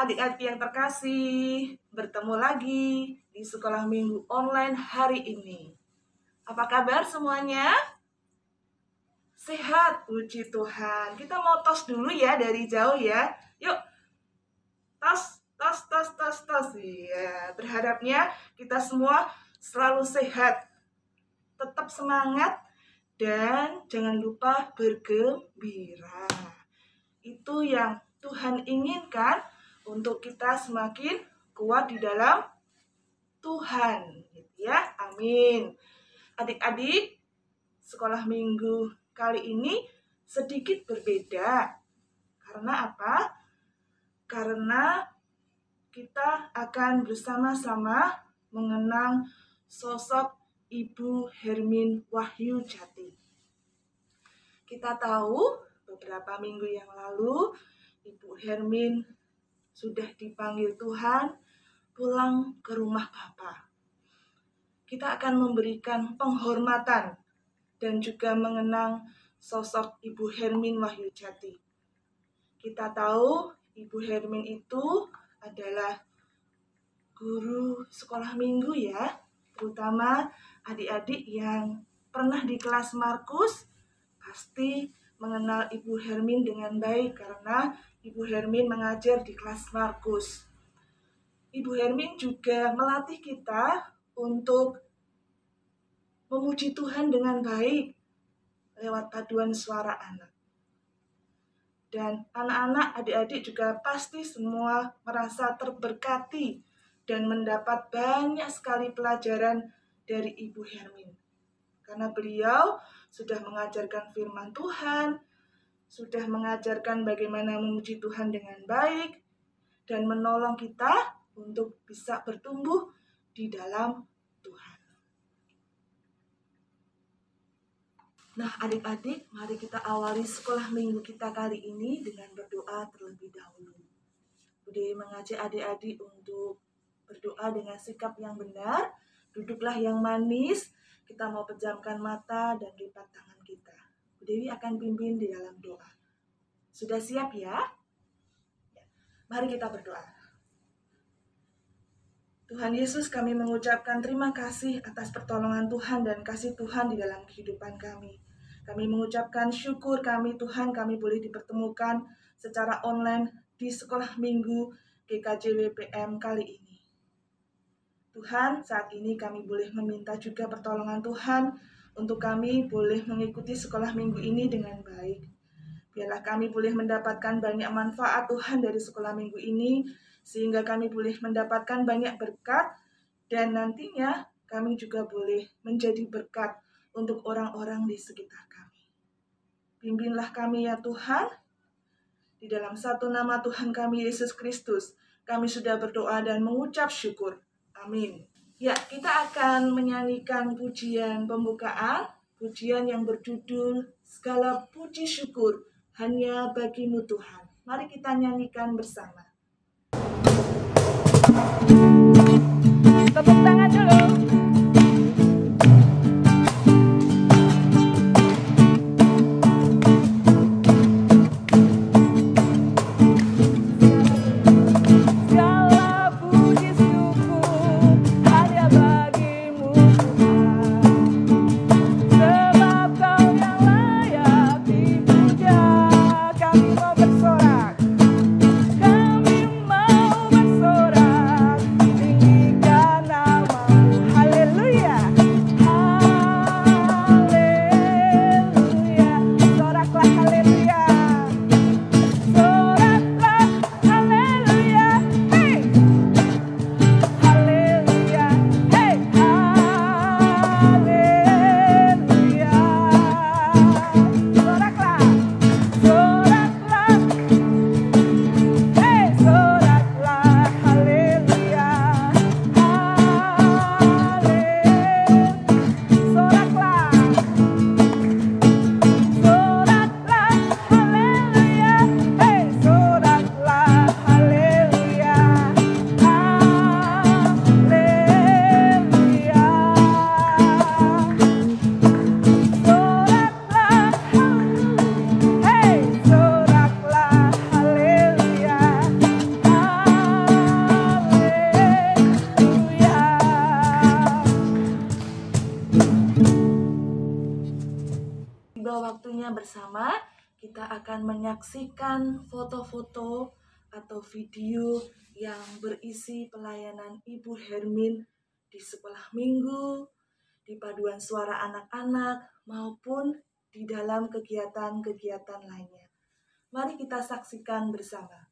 adik-adik yang terkasih, bertemu lagi di sekolah minggu online hari ini. Apa kabar semuanya? Sehat, puji Tuhan. Kita mau tos dulu ya dari jauh ya. Yuk, tos. Ya, berharapnya kita semua selalu sehat, tetap semangat, dan jangan lupa bergembira. Itu yang Tuhan inginkan untuk kita semakin kuat di dalam Tuhan, gitu ya. Amin. Adik-adik, sekolah minggu kali ini sedikit berbeda. Karena apa? Karena kita akan bersama-sama mengenang sosok Ibu Hermin Wahyujati. Kita tahu beberapa minggu yang lalu Ibu Hermin sudah dipanggil Tuhan pulang ke rumah Bapa. Kita akan memberikan penghormatan dan juga mengenang sosok Ibu Hermin Wahyujati. Kita tahu Ibu Hermin itu adalah guru sekolah minggu ya, terutama adik-adik yang pernah di kelas Markus pasti mengenal Ibu Hermin dengan baik karena Ibu Hermin mengajar di kelas Markus. Ibu Hermin juga melatih kita untuk memuji Tuhan dengan baik lewat paduan suara anak. Dan anak-anak, adik-adik juga pasti semua merasa terberkati dan mendapat banyak sekali pelajaran dari Ibu Hermin. Karena beliau sudah mengajarkan firman Tuhan, sudah mengajarkan bagaimana memuji Tuhan dengan baik, dan menolong kita untuk bisa bertumbuh di dalam Tuhan. Nah, adik-adik, mari kita awali sekolah minggu kita kali ini dengan berdoa terlebih dahulu. Budi mengajak adik-adik untuk berdoa dengan sikap yang benar, duduklah yang manis, kita mau pejamkan mata dan lipat tangan kita. Bu Dewi akan pimpin di dalam doa. Sudah siap ya? Mari kita berdoa. Tuhan Yesus, kami mengucapkan terima kasih atas pertolongan Tuhan dan kasih Tuhan di dalam kehidupan kami. Kami mengucapkan syukur kami Tuhan, kami boleh dipertemukan secara online di sekolah minggu GKJ-WPM kali ini. Tuhan, saat ini kami boleh meminta juga pertolongan Tuhan untuk kami boleh mengikuti sekolah minggu ini dengan baik. Biarlah kami boleh mendapatkan banyak manfaat Tuhan dari sekolah minggu ini, sehingga kami boleh mendapatkan banyak berkat, dan nantinya kami juga boleh menjadi berkat untuk orang-orang di sekitar kami. Pimpinlah kami ya Tuhan, di dalam satu nama Tuhan kami Yesus Kristus, kami sudah berdoa dan mengucap syukur. Amin. Ya, kita akan menyanyikan pujian pembukaan, pujian yang berjudul Segala Puji Syukur Hanya Bagimu Tuhan. Mari kita nyanyikan bersama. Tepuk tangan dulu. Hallelujah. kita akan menyaksikan foto-foto atau video yang berisi pelayanan Ibu Hermin di sekolah minggu, di paduan suara anak-anak, maupun di dalam kegiatan-kegiatan lainnya. Mari kita saksikan bersama.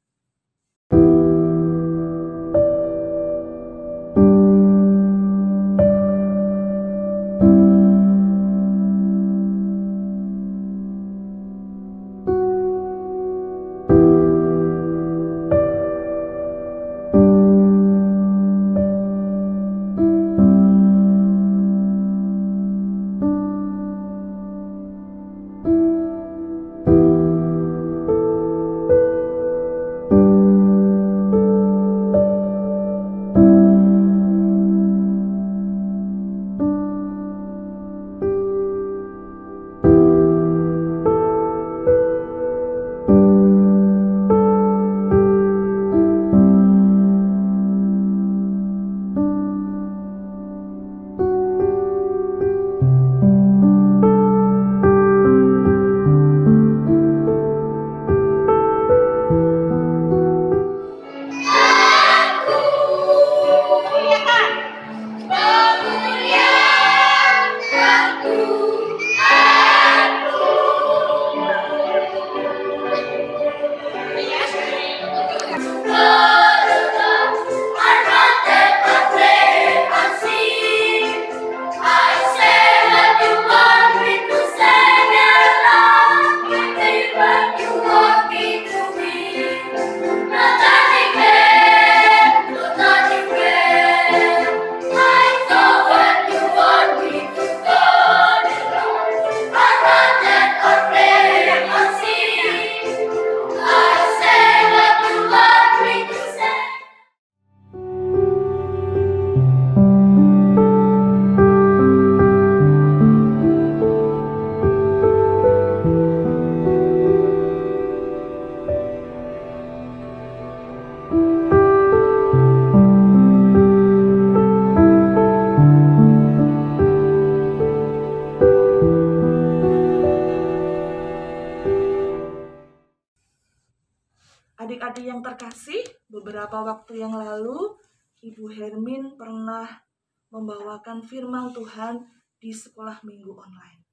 Adik-adik yang terkasih, beberapa waktu yang lalu Ibu Hermin pernah membawakan firman Tuhan di sekolah minggu online.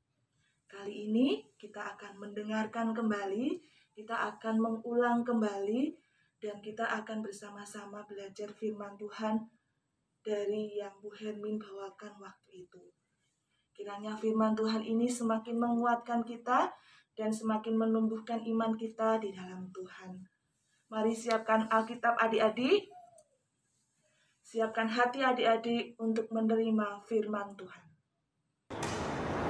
Kali ini kita akan mendengarkan kembali, kita akan mengulang kembali, dan kita akan bersama-sama belajar firman Tuhan dari yang Bu Hermin bawakan waktu itu. Kiranya firman Tuhan ini semakin menguatkan kita dan semakin menumbuhkan iman kita di dalam Tuhan. Mari siapkan Alkitab adik-adik, siapkan hati adik-adik untuk menerima firman Tuhan.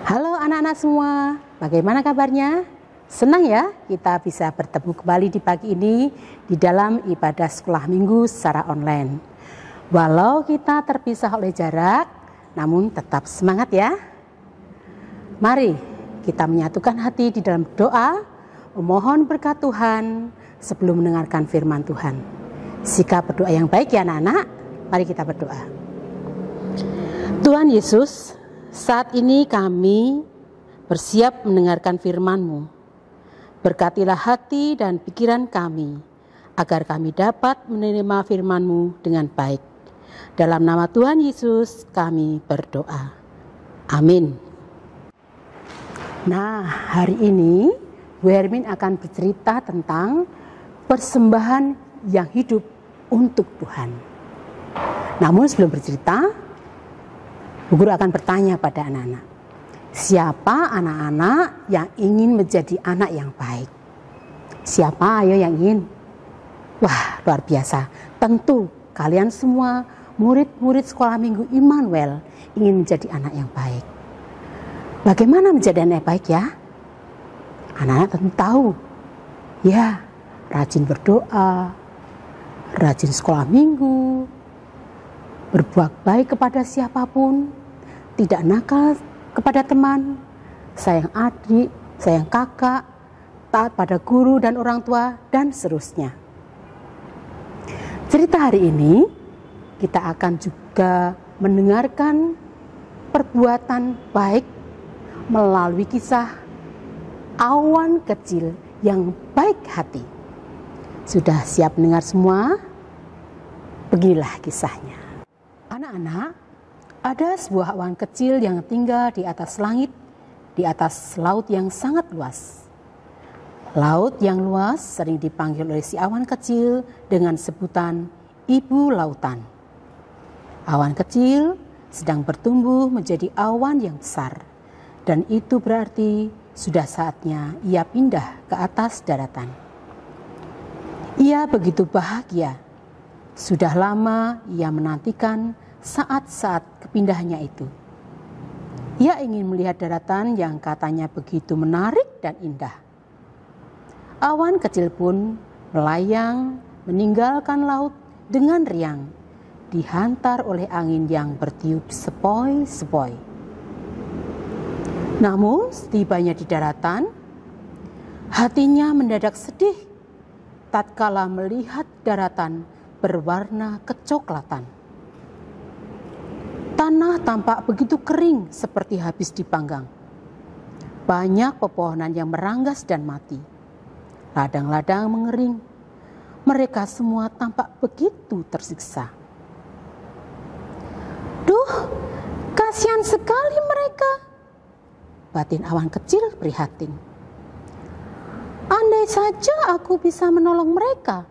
Halo anak-anak semua, bagaimana kabarnya? Senang ya kita bisa bertemu kembali di pagi ini di dalam ibadah sekolah minggu secara online. Walau kita terpisah oleh jarak, namun tetap semangat ya. Mari kita menyatukan hati di dalam doa, memohon berkat Tuhan sebelum mendengarkan firman Tuhan. Sikap berdoa yang baik ya anak-anak, mari kita berdoa. Tuhan Yesus, saat ini kami bersiap mendengarkan firman-Mu. Berkatilah hati dan pikiran kami, agar kami dapat menerima firman-Mu dengan baik. Dalam nama Tuhan Yesus kami berdoa. Amin. Nah, hari ini Bu Hermin akan bercerita tentang persembahan yang hidup untuk Tuhan. Namun sebelum bercerita, Bu Guru akan bertanya pada anak-anak, siapa anak-anak yang ingin menjadi anak yang baik? Siapa ayo yang ingin? Wah, luar biasa. Tentu kalian semua murid-murid sekolah minggu Immanuel ingin menjadi anak yang baik. Bagaimana menjadi anak yang baik ya? Anak-anak tentu tahu. Ya, rajin berdoa, rajin sekolah minggu, berbuat baik kepada siapapun, tidak nakal kepada teman, sayang adik, sayang kakak, taat pada guru dan orang tua, dan seterusnya. Cerita hari ini kita akan juga mendengarkan perbuatan baik melalui kisah awan kecil yang baik hati. Sudah siap mendengar semua? Beginilah kisahnya. Anak-anak, ada sebuah awan kecil yang tinggal di atas langit, di atas laut yang sangat luas. Laut yang luas sering dipanggil oleh si awan kecil dengan sebutan Ibu Lautan. Awan kecil sedang bertumbuh menjadi awan yang besar, dan itu berarti sudah saatnya ia pindah ke atas daratan. Ia begitu bahagia. Sudah lama ia menantikan saat-saat kepindahannya itu. Ia ingin melihat daratan yang katanya begitu menarik dan indah. Awan kecil pun melayang meninggalkan laut dengan riang, dihantar oleh angin yang bertiup sepoi-sepoi. Namun setibanya di daratan, hatinya mendadak sedih tatkala melihat daratan berwarna kecoklatan. Tanah tampak begitu kering seperti habis dipanggang. Banyak pepohonan yang meranggas dan mati. Ladang-ladang mengering. Mereka semua tampak begitu tersiksa. Duh, kasihan sekali mereka. Batin awan kecil prihatin. Andai saja aku bisa menolong mereka.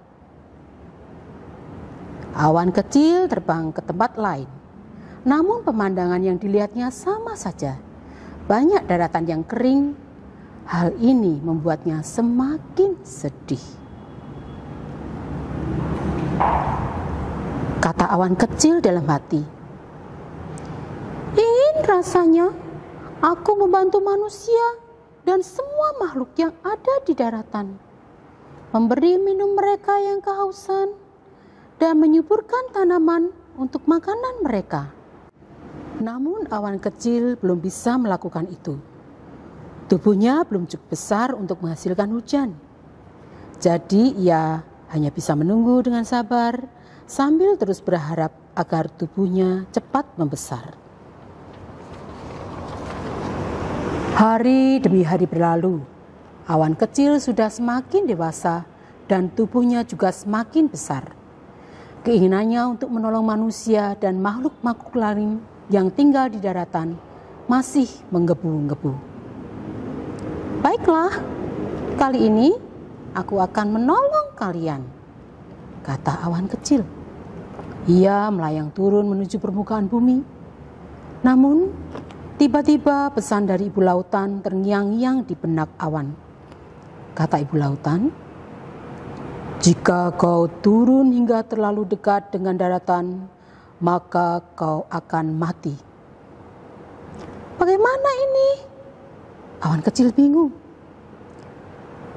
Awan kecil terbang ke tempat lain. Namun pemandangan yang dilihatnya sama saja. Banyak daratan yang kering. Hal ini membuatnya semakin sedih. Kata awan kecil dalam hati, ingin rasanya aku membantu manusia dan semua makhluk yang ada di daratan, memberi minum mereka yang kehausan, dan menyuburkan tanaman untuk makanan mereka. Namun awan kecil belum bisa melakukan itu. Tubuhnya belum cukup besar untuk menghasilkan hujan. Jadi ia hanya bisa menunggu dengan sabar sambil terus berharap agar tubuhnya cepat membesar. Hari demi hari berlalu. Awan kecil sudah semakin dewasa dan tubuhnya juga semakin besar. Keinginannya untuk menolong manusia dan makhluk-makhluk lain yang tinggal di daratan masih menggebu-gebu. Baiklah, kali ini aku akan menolong kalian, kata awan kecil. Ia melayang turun menuju permukaan bumi. Namun, tiba-tiba pesan dari Ibu Lautan terngiang-ngiang di benak awan. Kata Ibu Lautan, jika kau turun hingga terlalu dekat dengan daratan, maka kau akan mati. Bagaimana ini? Awan kecil bingung.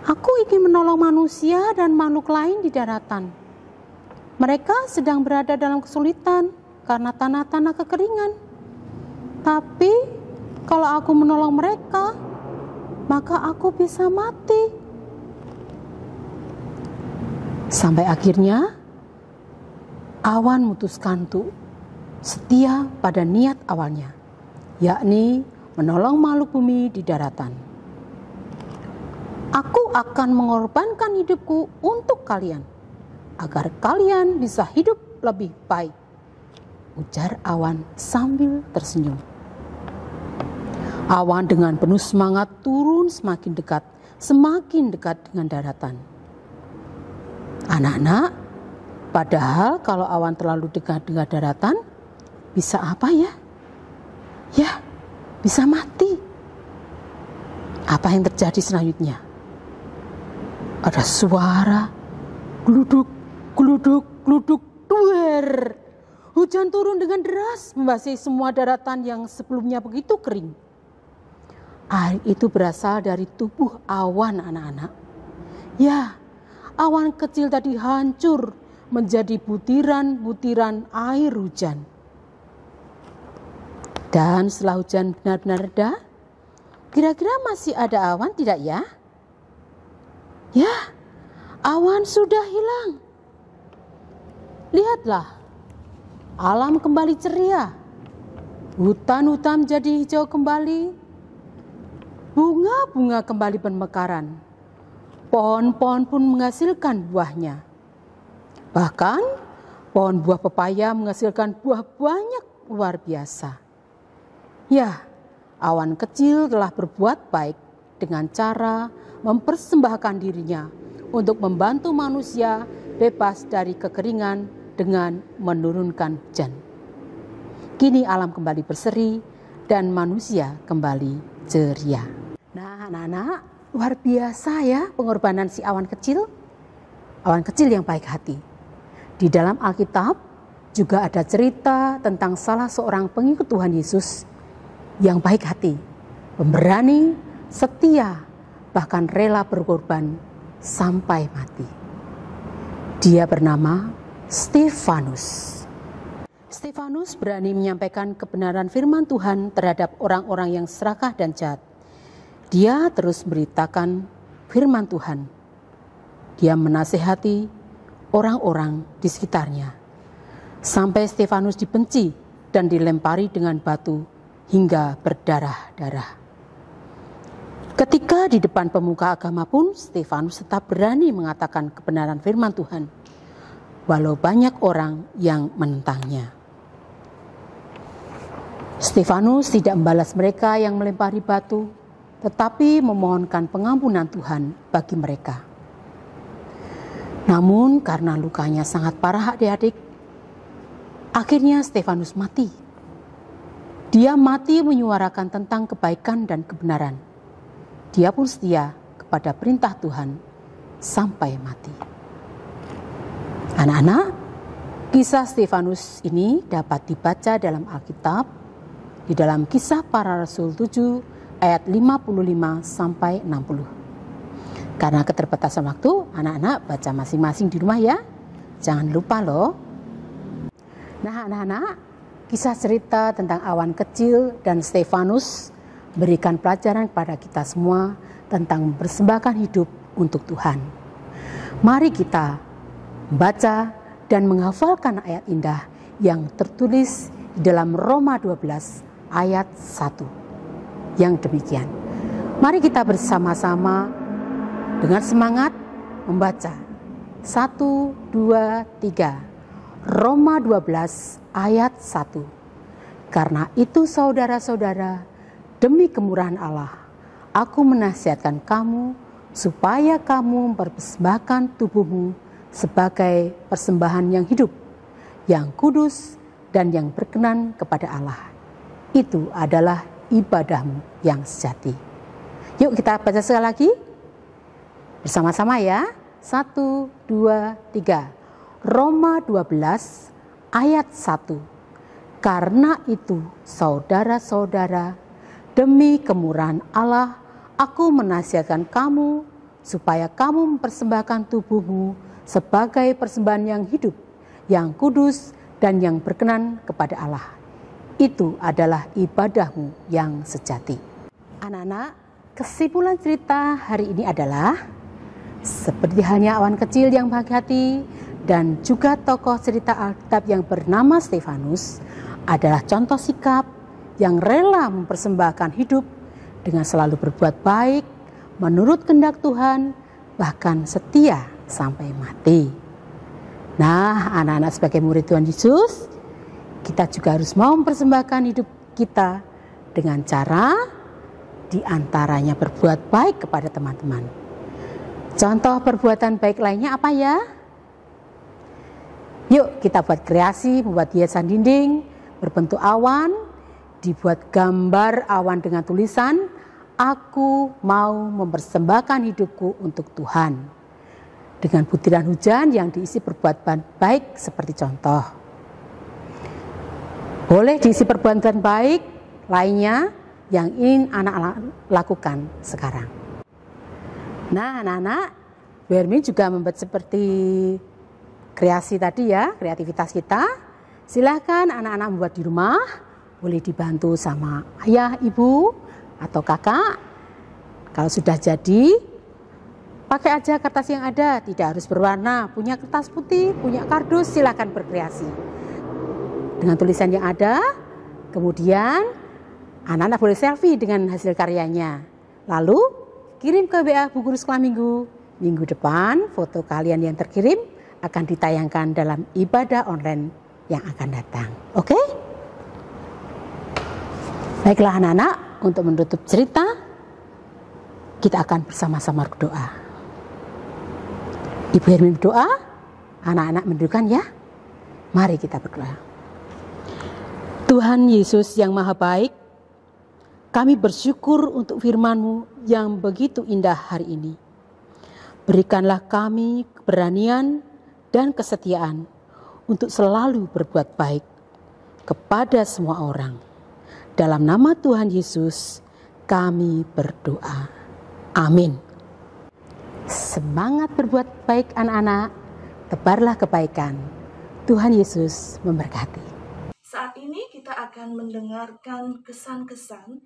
Aku ingin menolong manusia dan makhluk lain di daratan. Mereka sedang berada dalam kesulitan karena tanah-tanah kekeringan. Tapi kalau aku menolong mereka, maka aku bisa mati. Sampai akhirnya awan memutuskan untuk setia pada niat awalnya, yakni menolong makhluk bumi di daratan. Aku akan mengorbankan hidupku untuk kalian, agar kalian bisa hidup lebih baik, ujar awan sambil tersenyum. Awan dengan penuh semangat turun semakin dekat dengan daratan. Anak-anak, padahal kalau awan terlalu dekat dengan daratan, bisa apa ya? Ya, bisa mati. Apa yang terjadi selanjutnya? Ada suara gluduk, gluduk, gluduk, duer. Hujan turun dengan deras membasahi semua daratan yang sebelumnya begitu kering. Air itu berasal dari tubuh awan, anak-anak. Ya, awan kecil tadi hancur menjadi butiran-butiran air hujan. Dan setelah hujan benar-benar reda, kira-kira masih ada awan tidak ya? Ya, awan sudah hilang. Lihatlah, alam kembali ceria. Hutan-hutan menjadi hijau kembali. Bunga-bunga kembali bermekaran. pohon-pohon pun menghasilkan buahnya. Bahkan pohon buah pepaya menghasilkan buah banyak luar biasa. Ya, awan kecil telah berbuat baik dengan cara mempersembahkan dirinya untuk membantu manusia bebas dari kekeringan dengan menurunkan hujan. Kini alam kembali berseri dan manusia kembali ceria. Nah, anak-anak, luar biasa ya pengorbanan si awan kecil yang baik hati. Di dalam Alkitab juga ada cerita tentang salah seorang pengikut Tuhan Yesus yang baik hati, pemberani, setia, bahkan rela berkorban sampai mati. Dia bernama Stefanus. Stefanus berani menyampaikan kebenaran firman Tuhan terhadap orang-orang yang serakah dan jahat. Dia terus memberitakan firman Tuhan. Dia menasihati orang-orang di sekitarnya. Sampai Stefanus dibenci dan dilempari dengan batu hingga berdarah-darah. Ketika di depan pemuka agama pun, Stefanus tetap berani mengatakan kebenaran firman Tuhan, walau banyak orang yang menentangnya. Stefanus tidak membalas mereka yang melempari batu, tetapi memohonkan pengampunan Tuhan bagi mereka. Namun karena lukanya sangat parah adik-adik, akhirnya Stefanus mati. Dia mati menyuarakan tentang kebaikan dan kebenaran. Dia pun setia kepada perintah Tuhan sampai mati. Anak-anak, kisah Stefanus ini dapat dibaca dalam Alkitab di dalam Kisah Para Rasul 7 ayat 55 sampai 60. Karena keterbatasan waktu, anak-anak baca masing-masing di rumah ya. Jangan lupa loh. Nah anak-anak, kisah cerita tentang awan kecil dan Stefanus berikan pelajaran kepada kita semua tentang mempersembahkan hidup untuk Tuhan. Mari kita membaca dan menghafalkan ayat indah yang tertulis di dalam Roma 12 ayat 1. Yang demikian. Mari kita bersama-sama dengan semangat membaca. 1, 2, 3. Roma 12 ayat 1. Karena itu saudara-saudara, demi kemurahan Allah, aku menasihatkan kamu supaya kamu mempersembahkan tubuhmu sebagai persembahan yang hidup, yang kudus dan yang berkenan kepada Allah. Itu adalah ibadahmu yang sejati. Yuk kita baca sekali lagi. Bersama-sama ya. 1, 2, 3. Roma 12 ayat 1. Karena itu saudara-saudara, demi kemurahan Allah, aku menasihatkan kamu supaya kamu mempersembahkan tubuhmu sebagai persembahan yang hidup, yang kudus dan yang berkenan kepada Allah. Itu adalah ibadahmu yang sejati. Anak-anak, kesimpulan cerita hari ini adalah seperti halnya awan kecil yang baik hati dan juga tokoh cerita Alkitab yang bernama Stefanus adalah contoh sikap yang rela mempersembahkan hidup dengan selalu berbuat baik menurut kehendak Tuhan, bahkan setia sampai mati. Nah, anak-anak sebagai murid Tuhan Yesus, kita juga harus mau mempersembahkan hidup kita dengan cara diantaranya berbuat baik kepada teman-teman. Contoh perbuatan baik lainnya apa ya? Yuk kita buat kreasi, membuat hiasan dinding berbentuk awan, dibuat gambar awan dengan tulisan, aku mau mempersembahkan hidupku untuk Tuhan. Dengan butiran hujan yang diisi perbuatan baik seperti contoh. Boleh diisi perbuatan baik lainnya yang ingin anak-anak lakukan sekarang. Nah anak-anak, Bu Hermin juga membuat seperti kreasi tadi ya, kreativitas kita. Silahkan anak-anak membuat di rumah, boleh dibantu sama ayah, ibu, atau kakak. Kalau sudah jadi, pakai aja kertas yang ada, tidak harus berwarna. Punya kertas putih, punya kardus, silahkan berkreasi. Dengan tulisan yang ada, kemudian anak-anak boleh selfie dengan hasil karyanya. Lalu kirim ke WA Bu Guru Sekolah Minggu Minggu depan foto kalian yang terkirim akan ditayangkan dalam ibadah online yang akan datang. Oke? Baiklah anak-anak, untuk menutup cerita kita akan bersama-sama berdoa. Ibu Hermin berdoa, anak-anak mendudukkan ya. Mari kita berdoa. Tuhan Yesus yang Maha Baik, kami bersyukur untuk firman-Mu yang begitu indah hari ini. Berikanlah kami keberanian dan kesetiaan untuk selalu berbuat baik kepada semua orang. Dalam nama Tuhan Yesus kami berdoa. Amin. Semangat berbuat baik anak-anak, tebarlah kebaikan. Tuhan Yesus memberkati. Saat ini kita akan mendengarkan kesan-kesan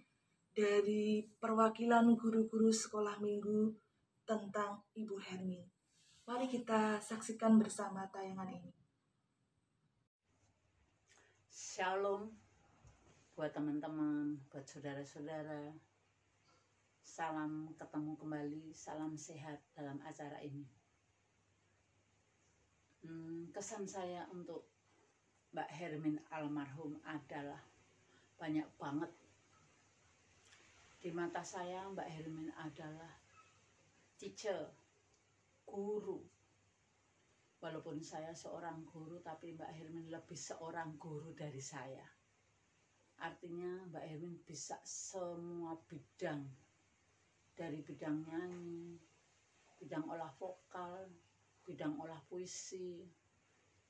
dari perwakilan guru-guru sekolah minggu tentang Ibu Hermin. Mari kita saksikan bersama tayangan ini. Shalom buat teman-teman, buat saudara-saudara. Salam ketemu kembali, salam sehat dalam acara ini. Kesan saya untuk Mbak Hermin almarhum adalah banyak banget. Di mata saya Mbak Hermin adalah teacher, guru. Walaupun saya seorang guru, tapi Mbak Hermin lebih seorang guru dari saya. Artinya Mbak Hermin bisa semua bidang. Dari bidang nyanyi, bidang olah vokal, bidang olah puisi,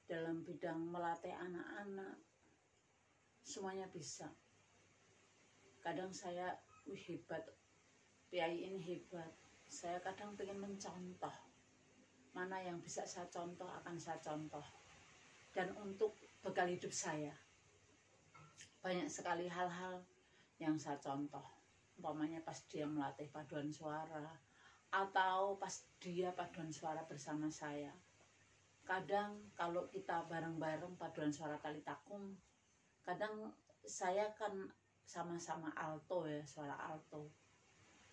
dalam bidang melatih anak-anak, semuanya bisa. Kadang saya, hebat, PI ini hebat. Saya kadang pengen mencontoh. Mana yang bisa saya contoh, akan saya contoh. Dan untuk bekal hidup saya, banyak sekali hal-hal yang saya contoh. Umpamanya pas dia melatih paduan suara, atau pas dia paduan suara bersama saya. Kadang kalau kita bareng-bareng paduan suara tali takung, kadang saya kan sama-sama alto ya, suara alto.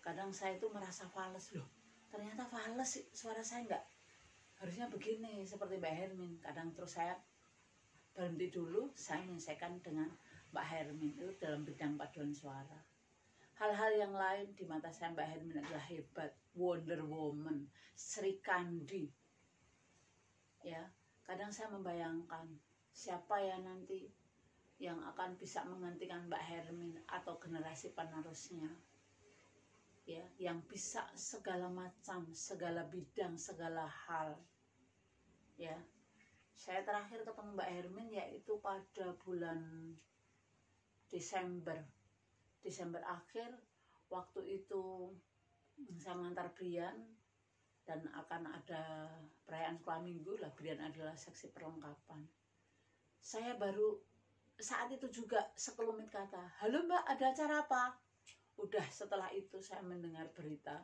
Kadang saya itu merasa fales loh. Ternyata fales sih, suara saya enggak harusnya begini seperti Mbak Hermin. Kadang terus saya berhenti dulu, saya menyelesaikan dengan Mbak Hermin itu dalam bidang paduan suara. Hal-hal yang lain di mata saya Mbak Hermin adalah hebat, Wonder Woman, Sri Kandi. Ya, kadang saya membayangkan siapa ya nanti yang akan bisa menggantikan Mbak Hermin atau generasi penerusnya. Ya, yang bisa segala macam, segala bidang, segala hal. Ya. Saya terakhir ketemu Mbak Hermin yaitu pada bulan Desember akhir, waktu itu saya mengantar Brian dan akan ada perayaan sekolah minggu lah. Brian adalah seksi perlengkapan. Saya baru saat itu juga sekelumit kata, "Halo Mbak, ada acara apa?" Udah setelah itu saya mendengar berita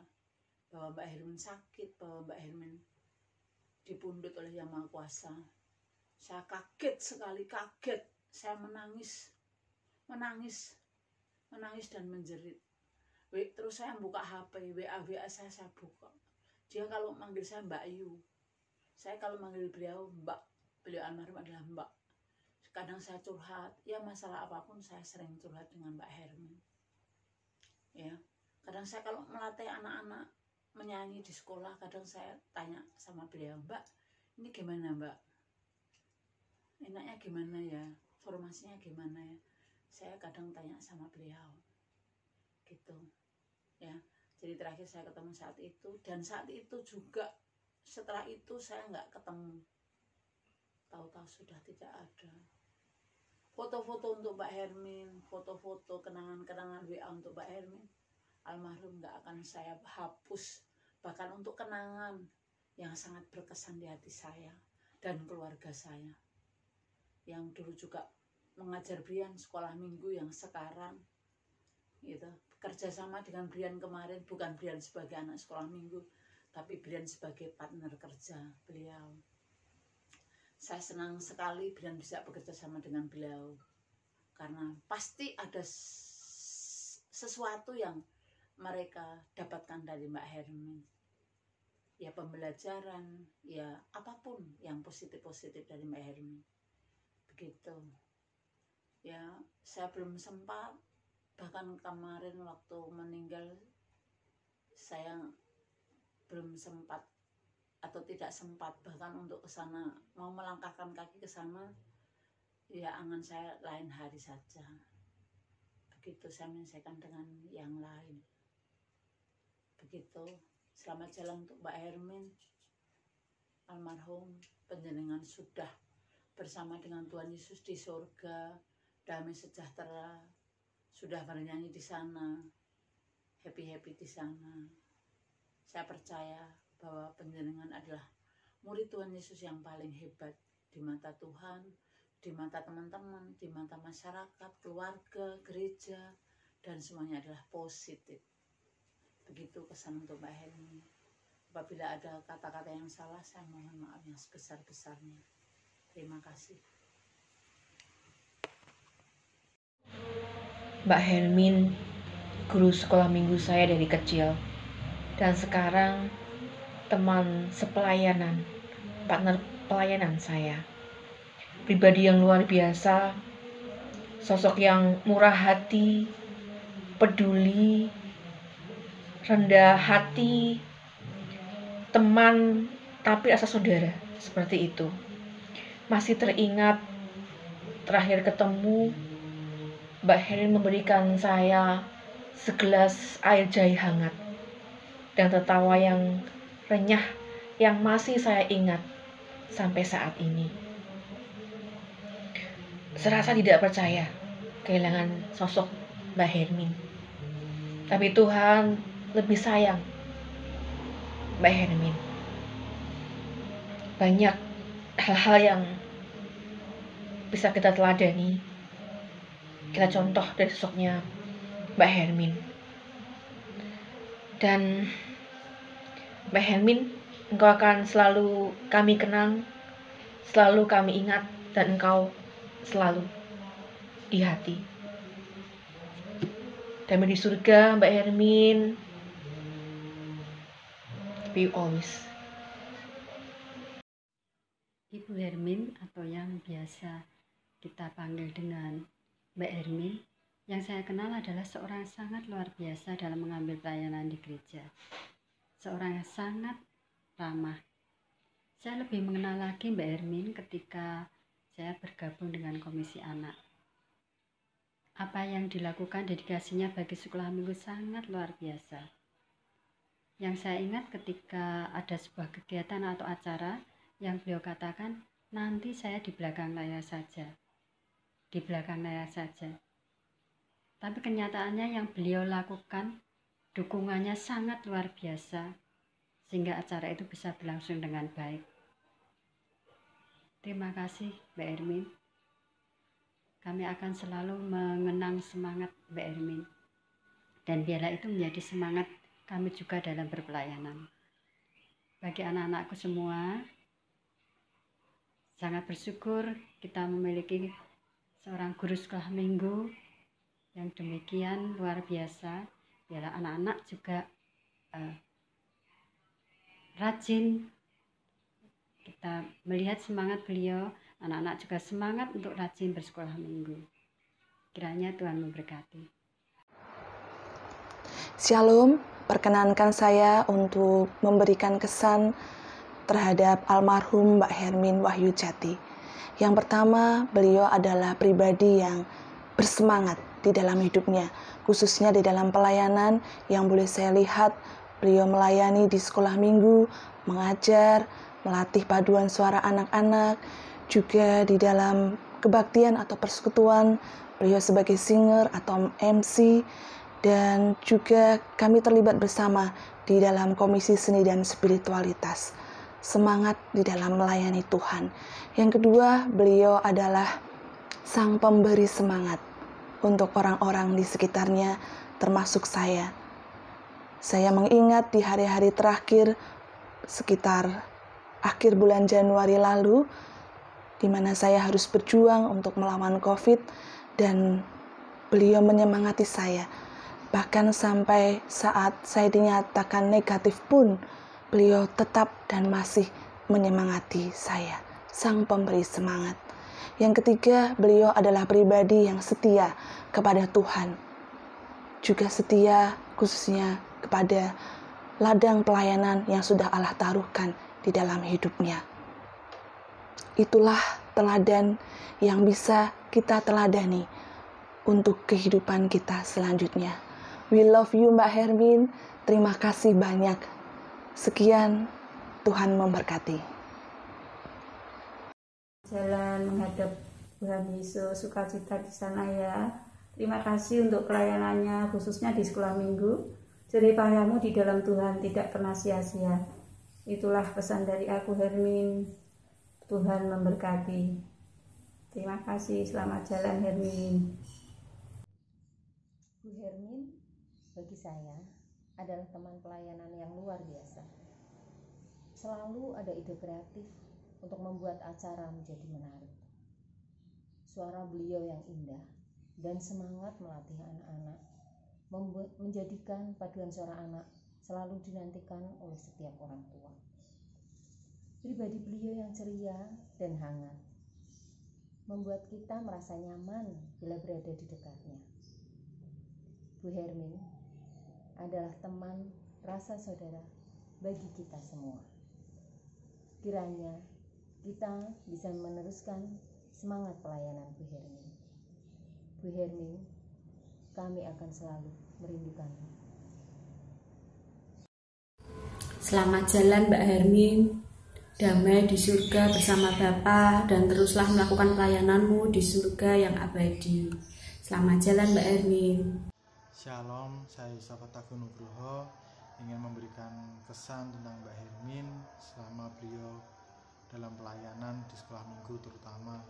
bahwa Mbak Hermin sakit, bahwa Mbak Hermin dipundhut oleh Yang Maha Kuasa. Saya kaget sekali, kaget. Saya menangis dan menjerit. Terus saya buka HP, WA saya buka. Dia kalau manggil saya Mbak Yu. Saya kalau manggil beliau Mbak, beliau almarhum adalah Mbak. Kadang saya curhat, ya masalah apapun saya sering curhat dengan Mbak Hermin. Ya, kadang saya kalau melatih anak-anak menyanyi di sekolah, kadang saya tanya sama beliau, "Mbak, ini gimana Mbak? Enaknya gimana ya? Formasinya gimana ya?" Saya kadang tanya sama beliau gitu ya. Jadi terakhir saya ketemu saat itu, dan saat itu juga setelah itu saya nggak ketemu, tahu-tahu sudah tidak ada. Foto-foto untuk Mbak Hermin, foto-foto kenangan-kenangan WA untuk Mbak Hermin, almarhum nggak akan saya hapus. Bahkan untuk kenangan yang sangat berkesan di hati saya dan keluarga saya, yang dulu juga mengajar Brian sekolah minggu, yang sekarang gitu kerjasama dengan Brian kemarin, bukan Brian sebagai anak sekolah minggu, tapi Brian sebagai partner kerja beliau. Saya senang sekali Brian bisa bekerja sama dengan beliau, karena pasti ada sesuatu yang mereka dapatkan dari Mbak Hermin. ya pembelajaran, ya apapun yang positif-positif dari Mbak Hermin. Begitu. Ya, saya belum sempat, bahkan kemarin waktu meninggal saya belum sempat atau tidak sempat bahkan untuk ke sana, mau melangkahkan kaki ke sana, ya angan saya lain hari saja. Begitu saya menyelesaikan dengan yang lain. Begitu. Selamat jalan untuk Mbak Hermin almarhum, panjenengan sudah bersama dengan Tuhan Yesus di surga, damai sejahtera, sudah bernyanyi di sana, happy-happy di sana. Saya percaya bahwa panjenengan adalah murid Tuhan Yesus yang paling hebat di mata Tuhan, di mata teman-teman, di mata masyarakat, keluarga, gereja, dan semuanya adalah positif. Begitu kesan untuk Mbak Hermin. Apabila ada kata-kata yang salah, saya mohon maaf yang sebesar-besarnya. Terima kasih. Mbak Hermin, guru sekolah minggu saya dari kecil, dan sekarang teman sepelayanan, partner pelayanan saya. Pribadi yang luar biasa, sosok yang murah hati, peduli, rendah hati, teman tapi rasa saudara, seperti itu. Masih teringat terakhir ketemu, Mbak Hermin memberikan saya segelas air jahe hangat dan tertawa yang renyah yang masih saya ingat sampai saat ini. Serasa tidak percaya kehilangan sosok Mbak Hermin. Tapi Tuhan lebih sayang Mbak Hermin. Banyak hal-hal yang bisa kita teladani, kita contoh dari sosoknya Mbak Hermin. Dan Mbak Hermin, engkau akan selalu kami kenang, selalu kami ingat, dan engkau selalu di hati. Damai di surga, Mbak Hermin. Be always. Ibu Hermin atau yang biasa kita panggil dengan Mbak Hermin, yang saya kenal adalah seorang sangat luar biasa dalam mengambil pelayanan di gereja. Seorang yang sangat ramah. Saya lebih mengenal lagi Mbak Hermin ketika saya bergabung dengan Komisi Anak. Apa yang dilakukan, dedikasinya bagi sekolah minggu sangat luar biasa. Yang saya ingat ketika ada sebuah kegiatan atau acara yang beliau katakan, nanti saya di belakang layar saja. Di belakang layar saja. Tapi kenyataannya yang beliau lakukan, dukungannya sangat luar biasa, sehingga acara itu bisa berlangsung dengan baik. Terima kasih Mbak Hermin. Kami akan selalu mengenang semangat Mbak Hermin. Dan biarlah itu menjadi semangat kami juga dalam berpelayanan. Bagi anak-anakku semua, sangat bersyukur kita memiliki seorang guru sekolah minggu yang demikian luar biasa. Biarlah anak-anak juga rajin. Kita melihat semangat beliau, anak-anak juga semangat untuk rajin bersekolah minggu. Kiranya Tuhan memberkati. Shalom, perkenankan saya untuk memberikan kesan terhadap almarhum Mbak Hermin Wahyujati. Yang pertama, beliau adalah pribadi yang bersemangat di dalam hidupnya, khususnya di dalam pelayanan yang boleh saya lihat beliau melayani di sekolah minggu, mengajar, melatih paduan suara anak-anak, juga di dalam kebaktian atau persekutuan, beliau sebagai singer atau MC, dan juga kami terlibat bersama di dalam komisi seni dan spiritualitas. Semangat di dalam melayani Tuhan. Yang kedua, beliau adalah sang pemberi semangat untuk orang-orang di sekitarnya, termasuk saya. Saya mengingat di hari-hari terakhir, sekitar akhir bulan Januari lalu, di mana saya harus berjuang untuk melawan COVID, dan beliau menyemangati saya. Bahkan sampai saat saya dinyatakan negatif pun, beliau tetap dan masih menyemangati saya, sang pemberi semangat. Yang ketiga, beliau adalah pribadi yang setia kepada Tuhan, juga setia khususnya kepada ladang pelayanan yang sudah Allah taruhkan di dalam hidupnya. Itulah teladan yang bisa kita teladani untuk kehidupan kita selanjutnya. We love you Mbak Hermin, terima kasih banyak. Sekian, Tuhan memberkati. Jalan menghadap Tuhan Yesus, sukacita di sana ya. Terima kasih untuk pelayanannya, khususnya di sekolah minggu. Jerih payahmu di dalam Tuhan tidak pernah sia-sia. Itulah pesan dari aku, Hermin. Tuhan memberkati. Terima kasih, selamat jalan Hermin. Bu Hermin bagi saya adalah teman pelayanan yang luar biasa. Selalu ada ide kreatif untuk membuat acara menjadi menarik. Suara beliau yang indah dan semangat melatih anak-anak menjadikan paduan suara anak selalu dinantikan oleh setiap orang tua. Pribadi beliau yang ceria dan hangat membuat kita merasa nyaman bila berada di dekatnya. Bu Hermin adalah teman rasa saudara bagi kita semua. Kiranya kita bisa meneruskan semangat pelayanan Bu Hermin. Bu Hermin, kami akan selalu merindukanmu. Selamat jalan Mbak Hermin, damai di surga bersama Bapa, dan teruslah melakukan pelayananmu di surga yang abadi. Selamat jalan Mbak Hermin. Shalom, saya Yusuf Nugroho ingin memberikan kesan tentang Mbak Hermin selama beliau dalam pelayanan di sekolah minggu, terutama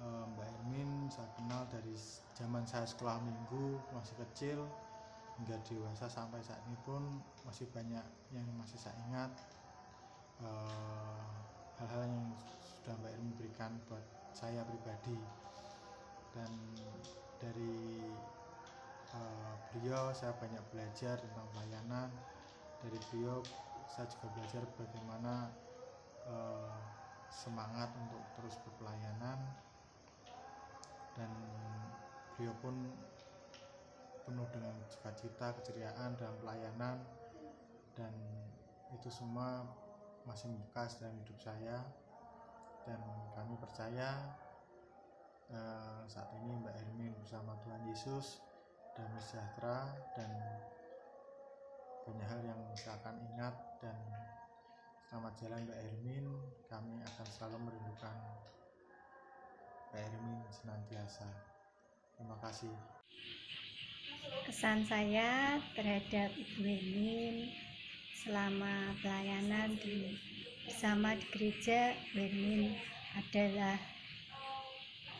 Mbak Hermin saya kenal dari zaman saya sekolah minggu masih kecil hingga dewasa sampai saat ini pun masih banyak yang masih saya ingat, hal-hal yang sudah Mbak Hermin berikan buat saya pribadi. Dan dari beliau saya banyak belajar tentang pelayanan. Dari beliau saya juga belajar bagaimana semangat untuk terus berpelayanan, dan beliau pun penuh dengan sukacita, keceriaan dalam pelayanan, dan itu semua masih membekas dalam hidup saya. Dan kami percaya saat ini Mbak Hermin bersama Tuhan Yesus damai sejahtera, dan banyak hal yang saya akan ingat. Dan selamat jalan Mbak Hermin, kami akan selalu merindukan Mbak Hermin senantiasa. Terima kasih. Kesan saya terhadap Ibu Hermin selama pelayanan bersama di gereja, Ibu Hermin adalah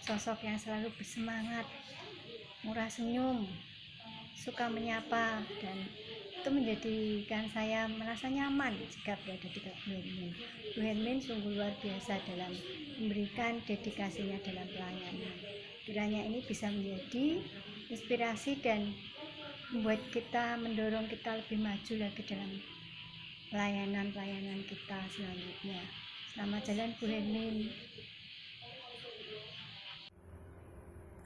sosok yang selalu bersemangat, murah senyum, suka menyapa, dan itu menjadikan saya merasa nyaman jika berada di dekat Bu Hermin. Bu Hermin sungguh luar biasa dalam memberikan dedikasinya dalam pelayanan. Kiranya ini bisa menjadi inspirasi dan membuat kita, mendorong kita lebih maju lagi dalam pelayanan kita selanjutnya. Selamat jalan Bu Hermin.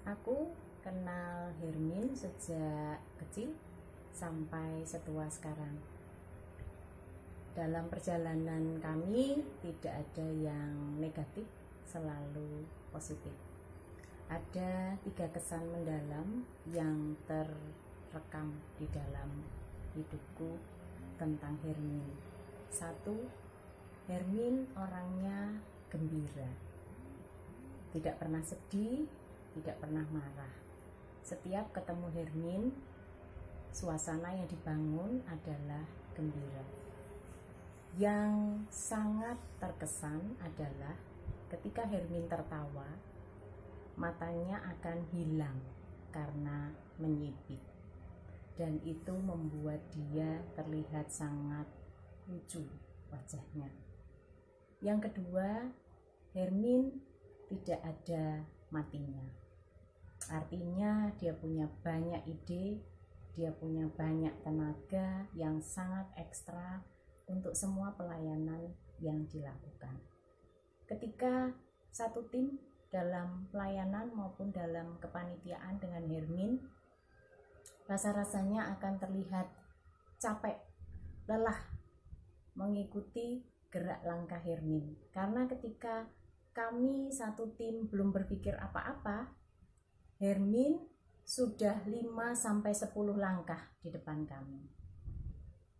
Aku kenal Hermin sejak kecil sampai setua sekarang. Dalam perjalanan kami tidak ada yang negatif, selalu positif. Ada 3 kesan mendalam yang terrekam di dalam hidupku tentang Hermin. 1, Hermin orangnya gembira, tidak pernah sedih, tidak pernah marah. Setiap ketemu Hermin, suasana yang dibangun adalah gembira. Yang sangat terkesan adalah ketika Hermin tertawa, matanya akan hilang karena menyipit, dan itu membuat dia terlihat sangat lucu wajahnya. Yang kedua, Hermin tidak ada matinya. Artinya dia punya banyak ide, dia punya banyak tenaga yang sangat ekstra untuk semua pelayanan yang dilakukan. Ketika satu tim dalam pelayanan maupun dalam kepanitiaan dengan Hermin, rasa-rasanya akan terlihat capek, lelah mengikuti gerak langkah Hermin. Karena ketika kami satu tim belum berpikir apa-apa, Hermin sudah 5-10 langkah di depan kami.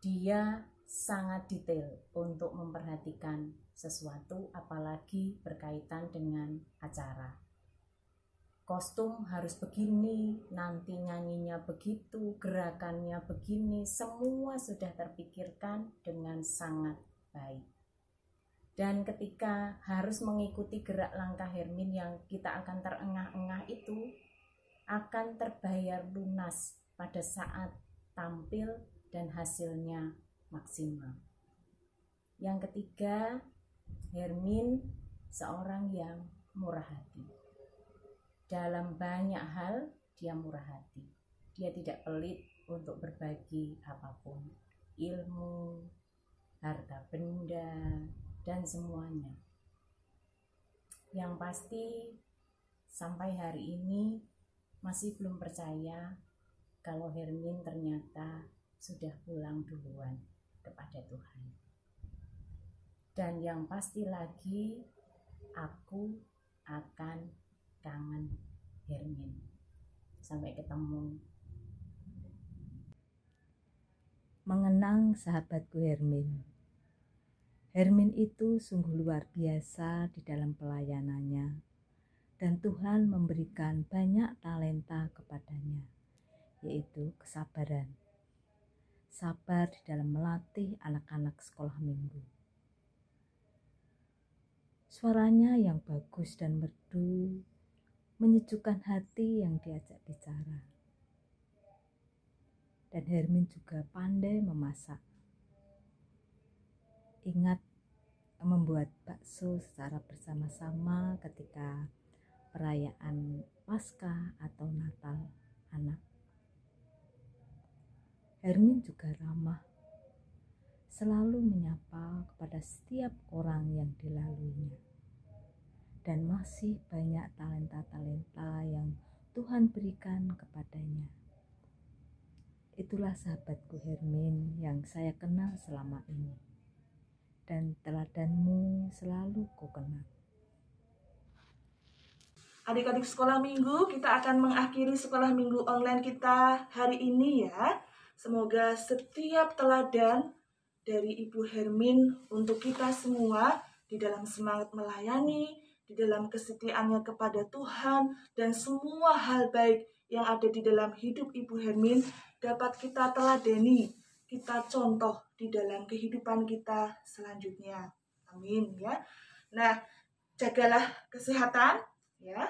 Dia sangat detail untuk memperhatikan sesuatu, apalagi berkaitan dengan acara. Kostum harus begini, nanti nyanyinya begitu, gerakannya begini, semua sudah terpikirkan dengan sangat baik. Dan ketika harus mengikuti gerak langkah Hermin yang kita akan terengah-engah itu, akan terbayar lunas pada saat tampil dan hasilnya maksimal. Yang ketiga, Hermin seorang yang murah hati. Dalam banyak hal dia murah hati. Dia tidak pelit untuk berbagi apapun, ilmu, harta benda, dan semuanya. Yang pasti sampai hari ini masih belum percaya kalau Hermin ternyata sudah pulang duluan kepada Tuhan. Dan yang pasti lagi, aku akan kangen Hermin. Sampai ketemu. Mengenang sahabatku Hermin. Hermin itu sungguh luar biasa di dalam pelayanannya, dan Tuhan memberikan banyak talenta kepadanya, yaitu kesabaran. Sabar di dalam melatih anak-anak sekolah minggu. Suaranya yang bagus dan merdu menyejukkan hati yang diajak bicara. Dan Hermin juga pandai memasak. Ingat membuat bakso secara bersama-sama ketika perayaan Paskah atau Natal anak. Hermin juga ramah, selalu menyapa kepada setiap orang yang dilaluinya. Dan masih banyak talenta-talenta yang Tuhan berikan kepadanya. Itulah sahabatku Hermin yang saya kenal selama ini. Dan teladanmu selalu kukenal. Adik-adik sekolah minggu, kita akan mengakhiri sekolah minggu online kita hari ini ya. Semoga setiap teladan dari Ibu Hermin untuk kita semua di dalam semangat melayani, di dalam kesetiaannya kepada Tuhan, dan semua hal baik yang ada di dalam hidup Ibu Hermin dapat kita teladani, kita contoh di dalam kehidupan kita selanjutnya. Amin ya. Nah, jagalah kesehatan ya.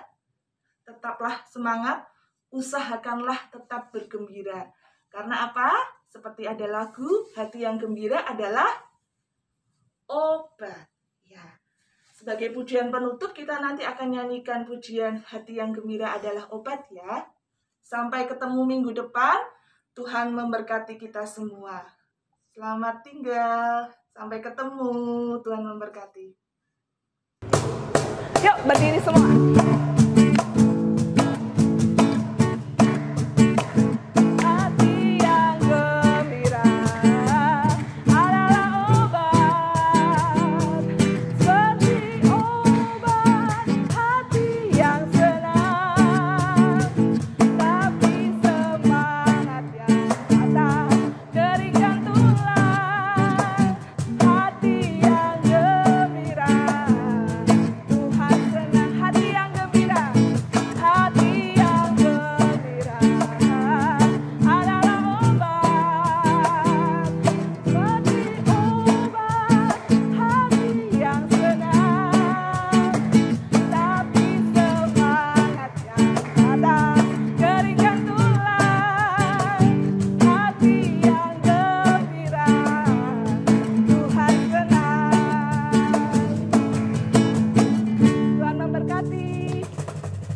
Tetaplah semangat, usahakanlah tetap bergembira. Karena apa? Seperti ada lagu, hati yang gembira adalah obat. Ya. Sebagai pujian penutup, kita nanti akan nyanyikan pujian hati yang gembira adalah obat ya. Sampai ketemu minggu depan, Tuhan memberkati kita semua. Selamat tinggal, sampai ketemu, Tuhan memberkati. Yuk berdiri semua.